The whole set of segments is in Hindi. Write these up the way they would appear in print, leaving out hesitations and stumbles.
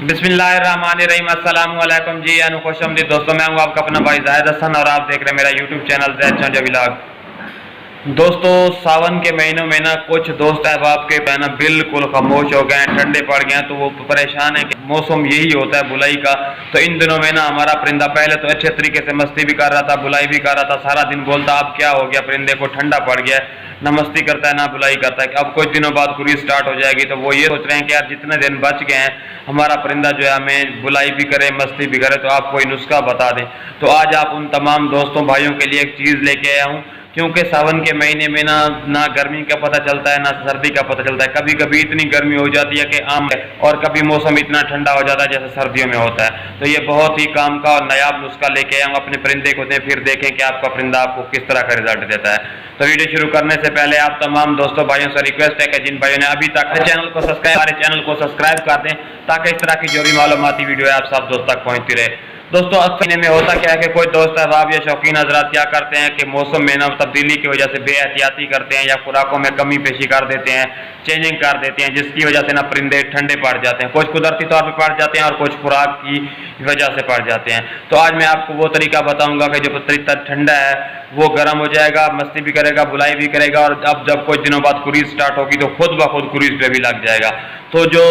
बिस्मिल्लाहिर्रहमानिर्रहीम। अस्सलाम वालेकुम जी, खुशआमदीद दोस्तों। मैं हूँ आपका अपना भाई जाहिद हसन और आप देख रहे हैं मेरा यूट्यूब चैनल ज़ैद चंजा व्लॉग। दोस्तों, सावन के महीनों में ना कुछ दोस्त अहबाब के ना बिल्कुल खामोश हो गए हैं, ठंडे पड़ गए हैं, तो वो परेशान है कि मौसम यही होता है बुलाई का। तो इन दिनों में ना हमारा परिंदा पहले तो अच्छे तरीके से मस्ती भी कर रहा था, बुलाई भी कर रहा था, सारा दिन बोलता अब क्या हो गया परिंदे को, ठंडा पड़ गया, ना मस्ती करता है ना बुलाई करता है। अब कुछ दिनों बाद खुरी स्टार्ट हो जाएगी, तो वो ये सोच रहे हैं कि यार जितने दिन बच गए हैं हमारा परिंदा जो है हमें बुलाई भी करे मस्ती भी करे, तो आप कोई नुस्खा बता दें। तो आज आप उन तमाम दोस्तों भाइयों के लिए एक चीज़ लेके आया हूँ, क्योंकि सावन के महीने में ना गर्मी का पता चलता है ना सर्दी का पता चलता है। कभी कभी इतनी गर्मी हो जाती है कि आम है, और कभी मौसम इतना ठंडा हो जाता है जैसे सर्दियों में होता है। तो ये बहुत ही काम का और नायाब नुस्खा लेके आए हम, अपने परिंदे को दें, फिर देखें कि आपका परिंदा आपको किस तरह का रिजल्ट देता है। तो वीडियो शुरू करने से पहले आप तमाम दोस्तों भाइयों से रिक्वेस्ट है कि जिन भाइयों ने अभी तक हमारे चैनल को सब्सक्राइब कर दें, ताकि इस तरह की जो भी मालूमाती वीडियो है आप सब दोस्त तक पहुँचती रहे। दोस्तों, अक्सर में होता क्या है कि कोई दोस्त अहबाब या शौकीन हजरात क्या करते हैं कि मौसम में ना तब्दीली की वजह से बेहतियाती करते हैं या खुराकों में कमी पेशी कर देते हैं, चेंजिंग कर देते हैं, जिसकी वजह से ना परिंदे ठंडे पड़ जाते हैं। कुछ कुदरती तौर पर पड़ जाते हैं और कुछ खुराक की वजह से पड़ जाते हैं। तो आज मैं आपको वो तरीका बताऊंगा कि जो तरीका ठंडा है वो गर्म हो जाएगा, मस्ती भी करेगा, बुलाई भी करेगा, और अब जब कुछ दिनों बाद कुरीज स्टार्ट होगी तो खुद ब खुद कुरीज पे भी लग जाएगा। तो जो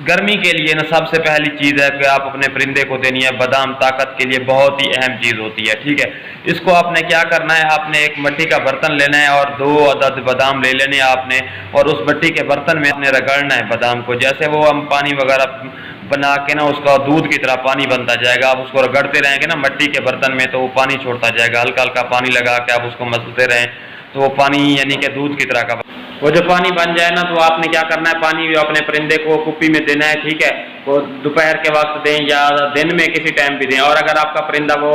गर्मी के लिए ना सबसे पहली चीज़ है कि आप अपने परिंदे को देनी है बादाम, ताकत के लिए बहुत ही अहम चीज़ होती है। ठीक है, इसको आपने क्या करना है, आपने एक मिट्टी का बर्तन लेना है और 2 अदद बादाम ले लेने हैं आपने, और उस मिट्टी के बर्तन में आपने रगड़ना है बादाम को। जैसे वो हम पानी वगैरह बना के ना उसका दूध की तरह पानी बनता जाएगा, आप उसको रगड़ते रहेंगे ना मिट्टी के बर्तन में, तो वो पानी छोड़ता जाएगा। हल्का हल्का पानी लगा के आप उसको मसलते रहें, तो वो पानी यानी कि दूध की तरह का वो जो पानी बन जाए ना, तो आपने क्या करना है, पानी भी अपने परिंदे को कुप्पी में देना है। ठीक है, वो दोपहर के वक्त दें या दिन में किसी टाइम भी दें। और अगर आपका परिंदा वो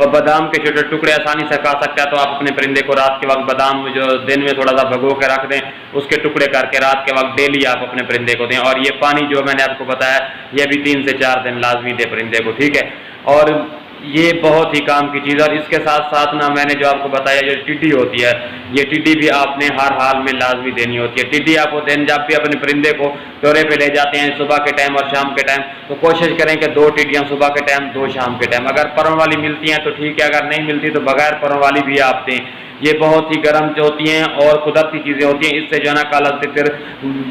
बादाम के छोटे टुकड़े आसानी से खा सकता है, तो आप अपने परिंदे को रात के वक्त बादाम जो दिन में थोड़ा सा भगो के रख दें, उसके टुकड़े करके रात के वक्त डेली आप अपने परिंदे को दें। और ये पानी जो मैंने आपको बताया ये भी 3 से 4 दिन लाजमी दे परिंदे को। ठीक है, और ये बहुत ही काम की चीज़। और इसके साथ साथ ना मैंने जो आपको बताया जो टिड्डी होती है, ये टिड्डी भी आपने हर हाल में लाजमी देनी होती है। टिड्डी आपको दिन जब भी अपने परिंदे को दौरे पे ले जाते हैं सुबह के टाइम और शाम के टाइम, तो कोशिश करें कि 2 टिड्डियाँ सुबह के टाइम 2 शाम के टाइम। अगर परों वाली मिलती हैं तो ठीक है, अगर नहीं मिलती तो बगैर परों वाली भी आप दें। ये बहुत ही गर्म जो होती हैं और कुदरती चीज़ें होती हैं, इससे जो है ना काला तितर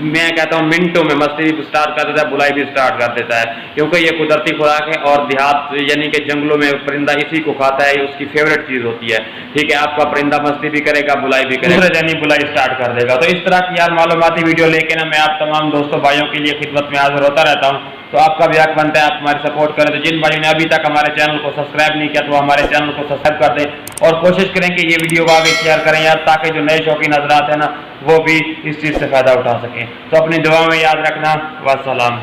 मैं कहता हूँ मिनटों में मस्ती भी स्टार्ट कर देता है, बुलाई भी स्टार्ट कर देता है, क्योंकि ये कुदरती खुराक है और देहात यानी कि जंगलों में परिंदा इसी को खाता है, उसकी फेवरेट चीज़ होती है। ठीक है, आपका परिंदा मस्ती भी करेगा, बुलाई भी करेगा, यानी बुलाई स्टार्ट कर देगा। तो इस तरह की यार मालूमाती वीडियो लेके ना मैं आप तमाम दोस्तों भाइयों के लिए खिदमत में हाजिर होता रहता हूँ। तो आपका भी हक बनता है आप हमारी सपोर्ट करें। तो जिन भाइयों ने अभी तक हमारे चैनल को सब्सक्राइब नहीं किया तो हमारे चैनल को सब्सक्राइब कर दें, और कोशिश करें कि ये वीडियो को आगे शेयर करें यार, ताकि जो नए शौकीन हजरात हैं ना वो भी इस चीज़ से फ़ायदा उठा सकें। तो अपनी दुआ में याद रखना। वस्सलाम।